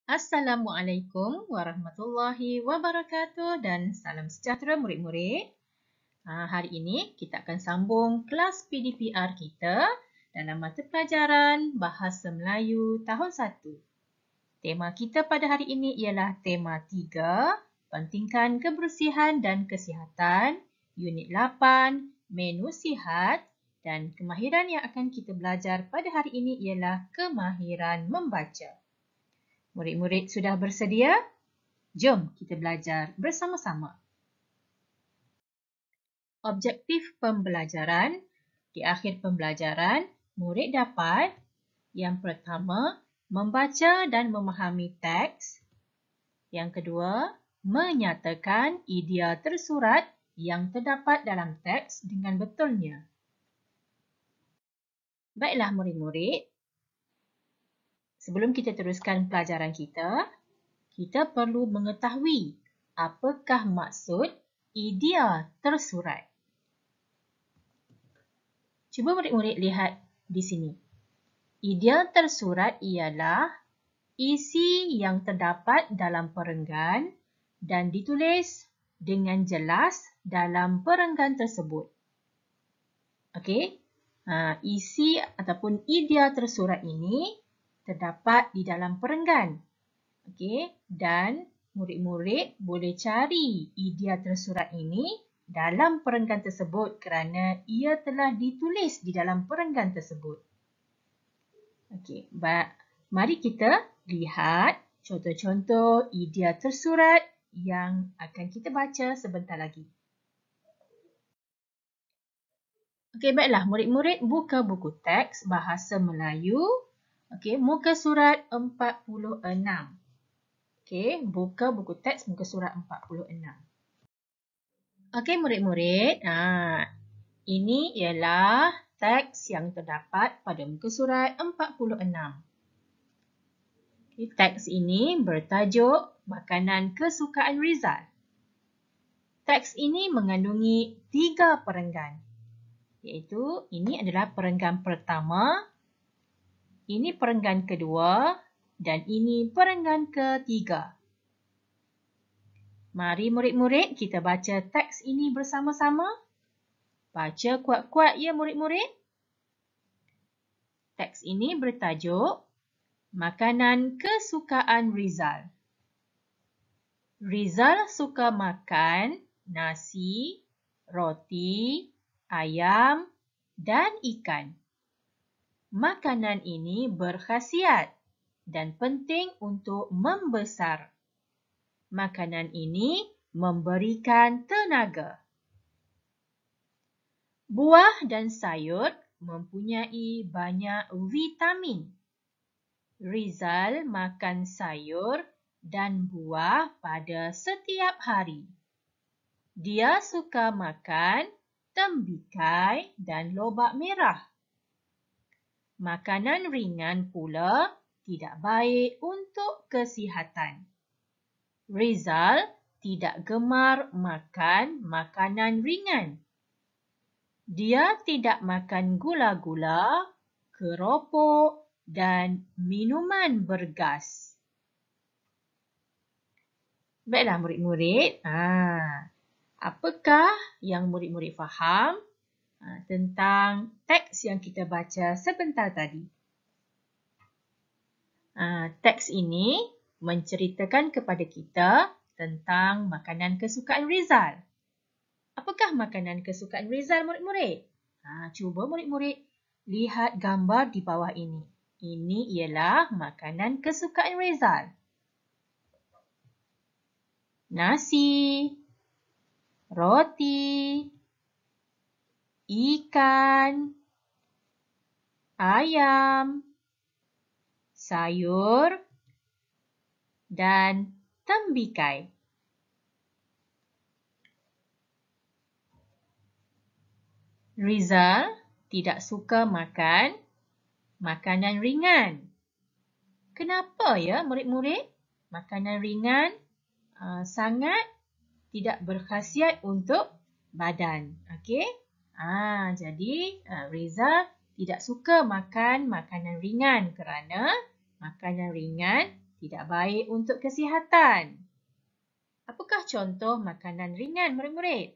Assalamualaikum warahmatullahi wabarakatuh dan salam sejahtera murid-murid. Hari ini kita akan sambung kelas PDPR kita dalam mata pelajaran Bahasa Melayu tahun 1. Tema kita pada hari ini ialah tema 3, Pentingkan Kebersihan dan Kesihatan, Unit 8, Menu Sihat, dan kemahiran yang akan kita belajar pada hari ini ialah kemahiran membaca. Murid-murid sudah bersedia? Jom kita belajar bersama-sama. Objektif pembelajaran. Di akhir pembelajaran, murid dapat yang pertama, membaca dan memahami teks. Yang kedua, menyatakan idea tersurat yang terdapat dalam teks dengan betulnya. Baiklah murid-murid, sebelum kita teruskan pelajaran kita perlu mengetahui apakah maksud idea tersurat. Cuba murid-murid lihat di sini. Idea tersurat ialah isi yang terdapat dalam perenggan dan ditulis dengan jelas dalam perenggan tersebut. Okey? Isi ataupun idea tersurat ini terdapat di dalam perenggan. Okey, dan murid-murid boleh cari idea tersurat ini dalam perenggan tersebut kerana ia telah ditulis di dalam perenggan tersebut. Okey, mari kita lihat contoh-contoh idea tersurat yang akan kita baca sebentar lagi. Okey, baiklah murid-murid buka buku teks Bahasa Melayu. Okey, muka surat 46. Okey, buka buku teks muka surat 46. Okey murid-murid, ini ialah teks yang terdapat pada muka surat 46. Okay, teks ini bertajuk Makanan Kesukaan Rizal. Teks ini mengandungi 3 perenggan, iaitu ini adalah perenggan pertama, ini perenggan kedua dan ini perenggan ketiga. Mari murid-murid kita baca teks ini bersama-sama. Baca kuat-kuat ya murid-murid. Teks ini bertajuk Makanan Kesukaan Rizal. Rizal suka makan nasi, roti, ayam dan ikan. Makanan ini berkhasiat dan penting untuk membesar. Makanan ini memberikan tenaga. Buah dan sayur mempunyai banyak vitamin. Rizal makan sayur dan buah pada setiap hari. Dia suka makan tembikai dan lobak merah. Makanan ringan pula tidak baik untuk kesihatan. Rizal tidak gemar makan makanan ringan. Dia tidak makan gula-gula, keropok dan minuman bergas. Baiklah murid-murid, apakah yang murid-murid faham tentang teks yang kita baca sebentar tadi? Teks ini menceritakan kepada kita tentang makanan kesukaan Rizal. Apakah makanan kesukaan Rizal murid-murid? Cuba murid-murid lihat gambar di bawah ini. Ini ialah makanan kesukaan Rizal. Nasi, roti, ikan, ayam, sayur dan tembikai. Rizal tidak suka makan makanan ringan. Kenapa ya murid-murid? Makanan ringan sangat tidak berkhasiat untuk badan. Okey? Jadi Rizal tidak suka makan makanan ringan kerana makanan ringan tidak baik untuk kesihatan. Apakah contoh makanan ringan murid-murid?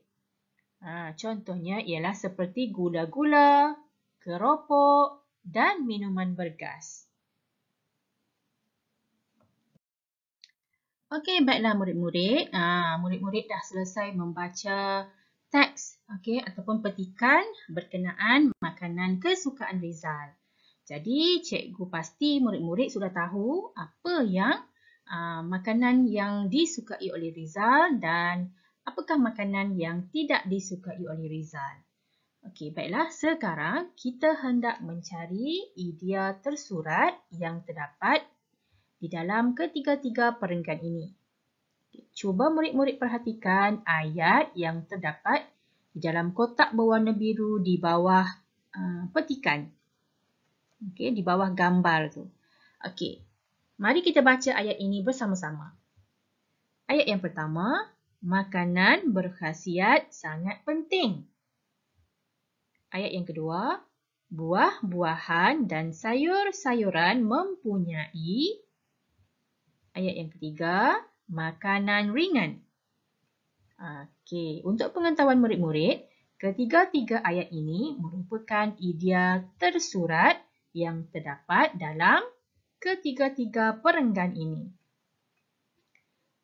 Contohnya ialah seperti gula-gula, keropok dan minuman bergas. Okey, baiklah murid-murid. Murid-murid dah selesai membaca teks ataupun petikan berkenaan makanan kesukaan Rizal. Jadi, cikgu pasti murid-murid sudah tahu apa yang makanan yang disukai oleh Rizal dan apakah makanan yang tidak disukai oleh Rizal. Okey, baiklah. Sekarang kita hendak mencari idea tersurat yang terdapat di dalam ketiga-tiga perenggan ini. Cuba murid-murid perhatikan ayat yang terdapat di dalam kotak berwarna biru di bawah petikan. Okey, di bawah gambar tu. Okey, mari kita baca ayat ini bersama-sama. Ayat yang pertama, makanan berkhasiat sangat penting. Ayat yang kedua, buah-buahan dan sayur-sayuran mempunyai. Ayat yang ketiga, makanan ringan. Okey, untuk pengetahuan murid-murid, ketiga-tiga ayat ini merupakan idea tersurat yang terdapat dalam ketiga-tiga perenggan ini.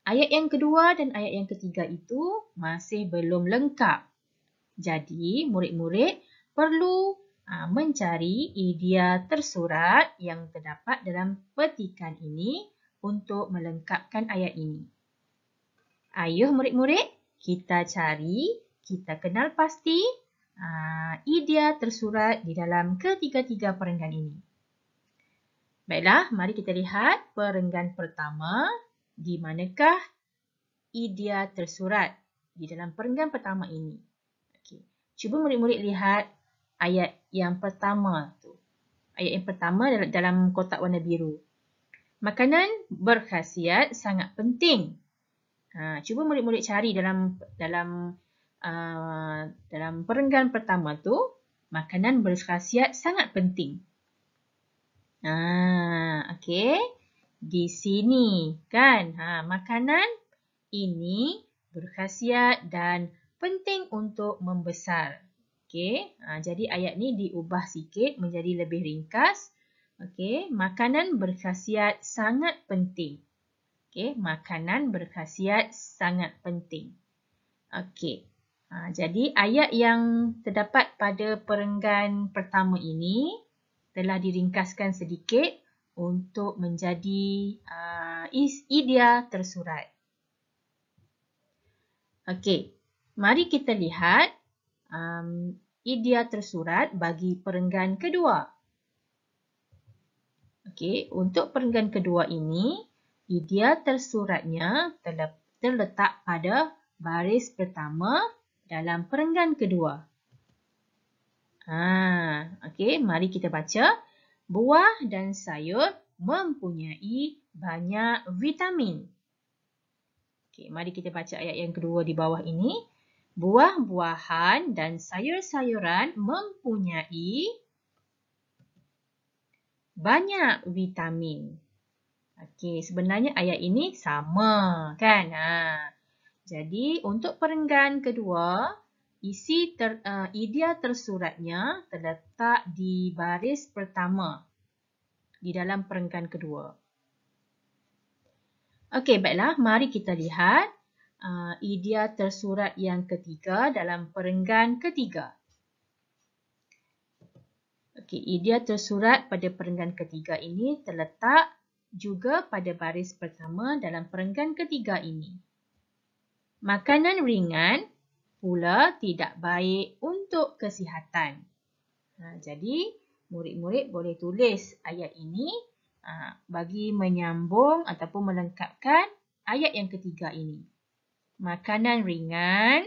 Ayat yang kedua dan ayat yang ketiga itu masih belum lengkap. Jadi, murid-murid perlu mencari idea tersurat yang terdapat dalam petikan ini untuk melengkapkan ayat ini. Ayuh murid-murid, kita cari, kita kenal pasti idea tersurat di dalam ketiga-tiga perenggan ini. Baiklah, mari kita lihat perenggan pertama. Di manakah idea tersurat di dalam perenggan pertama ini? Okey, cuba murid-murid lihat ayat yang pertama tu. Ayat yang pertama dalam kotak warna biru. Makanan berkhasiat sangat penting. Cuba murid-murid cari dalam perenggan pertama tu, makanan berkhasiat sangat penting. Okey. Di sini kan, makanan ini berkhasiat dan penting untuk membesar. Okey. Jadi ayat ni diubah sikit menjadi lebih ringkas. Okey, makanan berkhasiat sangat penting. Okey, makanan berkhasiat sangat penting. Okey. Jadi ayat yang terdapat pada perenggan pertama ini telah diringkaskan sedikit untuk menjadi idea tersurat. Okey, mari kita lihat idea tersurat bagi perenggan kedua. Okey, untuk perenggan kedua ini, idea tersuratnya terletak pada baris pertama dalam perenggan kedua. Okey, mari kita baca. Buah dan sayur mempunyai banyak vitamin. Okey, mari kita baca ayat yang kedua di bawah ini. Buah-buahan dan sayur-sayuran mempunyai banyak vitamin. Okey, sebenarnya ayat ini sama kan? Jadi untuk perenggan kedua, idea tersuratnya terletak di baris pertama di dalam perenggan kedua. Okey, baiklah. Mari kita lihat idea tersurat yang ketiga dalam perenggan ketiga. Okey, idea tersurat pada perenggan ketiga ini terletak juga pada baris pertama dalam perenggan ketiga ini. Makanan ringan pula tidak baik untuk kesihatan. Jadi, murid-murid boleh tulis ayat ini bagi menyambung ataupun melengkapkan ayat yang ketiga ini. Makanan ringan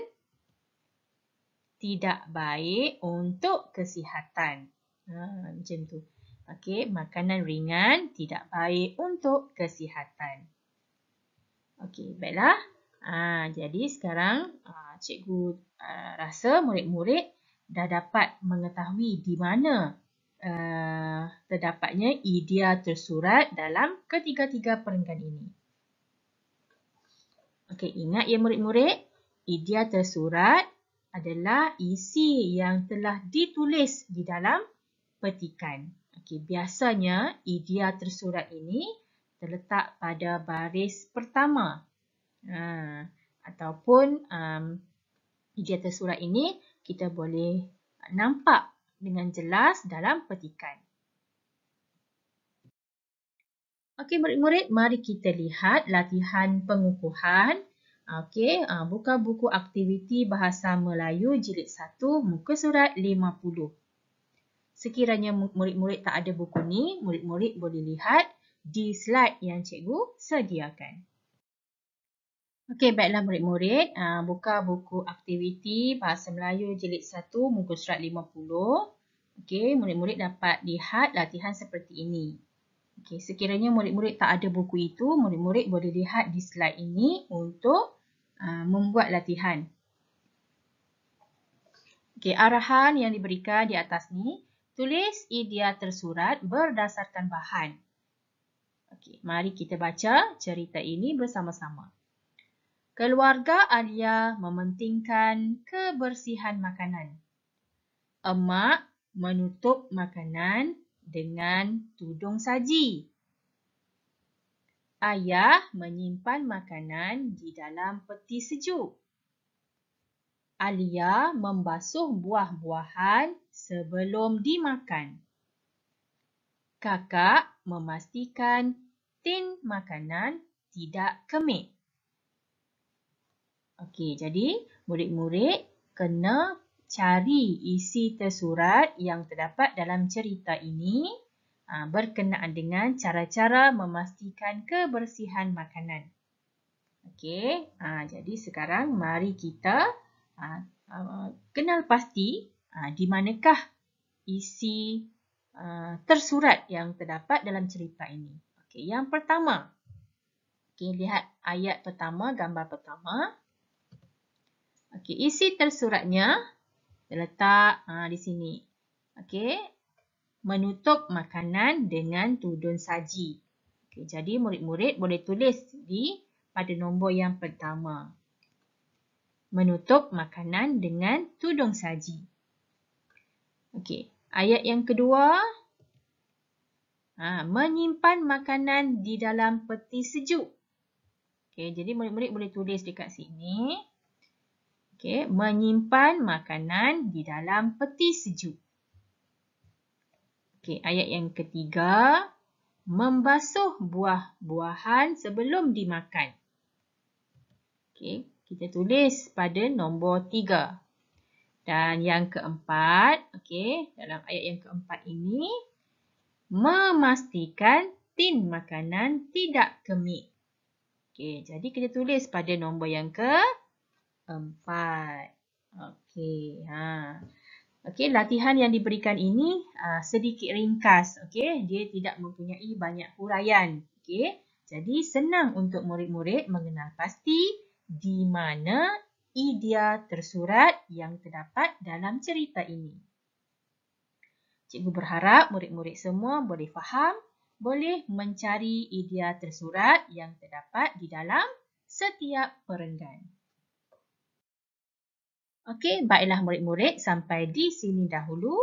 tidak baik untuk kesihatan. Macam tu. Okey, makanan ringan tidak baik untuk kesihatan. Okey, baiklah. Jadi sekarang cikgu rasa murid-murid dah dapat mengetahui di mana terdapatnya idea tersurat dalam ketiga-tiga perenggan ini. Okey, ingat ya murid-murid, idea tersurat adalah isi yang telah ditulis di dalam petikan. Okey, biasanya idea tersurat ini terletak pada baris pertama. Ataupun idea tersurat ini kita boleh nampak dengan jelas dalam petikan. Okey murid-murid, mari kita lihat latihan pengukuhan. Okey, buka buku aktiviti Bahasa Melayu Jilid 1 muka surat 50. Sekiranya murid-murid tak ada buku ni, murid-murid boleh lihat di slide yang cikgu sediakan. Okey, baiklah murid-murid, buka buku aktiviti Bahasa Melayu Jilid 1 muka surat 50. Okey, murid-murid dapat lihat latihan seperti ini. Okey, sekiranya murid-murid tak ada buku itu, murid-murid boleh lihat di slide ini untuk membuat latihan. Okey, arahan yang diberikan di atas ni, tulis idea tersurat berdasarkan bahan. Okey, mari kita baca cerita ini bersama-sama. Keluarga Alia mementingkan kebersihan makanan. Emak menutup makanan dengan tudung saji. Ayah menyimpan makanan di dalam peti sejuk. Alia membasuh buah-buahan sebelum dimakan. Kakak memastikan tin makanan tidak kemik. Okey, jadi murid-murid kena cari isi tersurat yang terdapat dalam cerita ini berkenaan dengan cara-cara memastikan kebersihan makanan. Okey, jadi sekarang mari kita kenal pasti di manakah isi tersurat yang terdapat dalam cerita ini. Okey, yang pertama. Okey, lihat ayat pertama, gambar pertama. Okey, isi tersuratnya terletak di sini. Okey, menutup makanan dengan tudung saji. Okey, jadi murid-murid boleh tulis pada nombor yang pertama. Menutup makanan dengan tudung saji. Okey, ayat yang kedua. Menyimpan makanan di dalam peti sejuk. Okey, jadi murid-murid boleh tulis dekat sini. Okey, menyimpan makanan di dalam peti sejuk. Okey, ayat yang ketiga, membasuh buah-buahan sebelum dimakan. Okey, kita tulis pada nombor 3. Dan yang keempat, okey, dalam ayat yang keempat ini, memastikan tin makanan tidak kemik. Okey, jadi kita tulis pada nombor yang keempat. Okey, okey, latihan yang diberikan ini sedikit ringkas. Okey, dia tidak mempunyai banyak huraian. Okey, jadi senang untuk murid-murid mengenal pasti di mana idea tersurat yang terdapat dalam cerita ini. Cikgu berharap murid-murid semua boleh faham, boleh mencari idea tersurat yang terdapat di dalam setiap perenggan. Okey, baiklah murid-murid, sampai di sini dahulu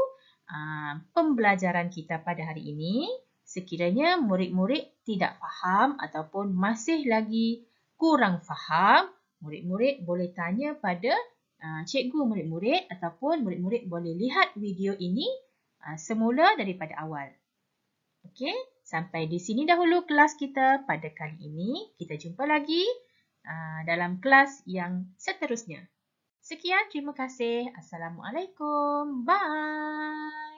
pembelajaran kita pada hari ini. Sekiranya murid-murid tidak faham ataupun masih lagi kurang faham, murid-murid boleh tanya pada cikgu murid-murid ataupun murid-murid boleh lihat video ini semula daripada awal. Okey, sampai di sini dahulu kelas kita pada kali ini. Kita jumpa lagi dalam kelas yang seterusnya. Sekian, terima kasih. Assalamualaikum. Bye.